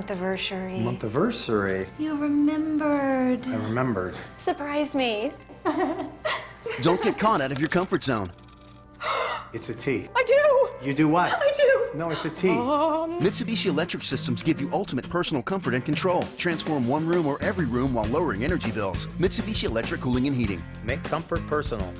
month-iversary. Month-iversary? You remembered. I remembered. Surprise me. Don't get caught out of your comfort zone. It's a T. I do. You do what? I do. No, it's a T. Mitsubishi Electric Systems give you ultimate personal comfort and control. Transform one room or every room while lowering energy bills. Mitsubishi Electric Cooling and Heating. Make comfort personal.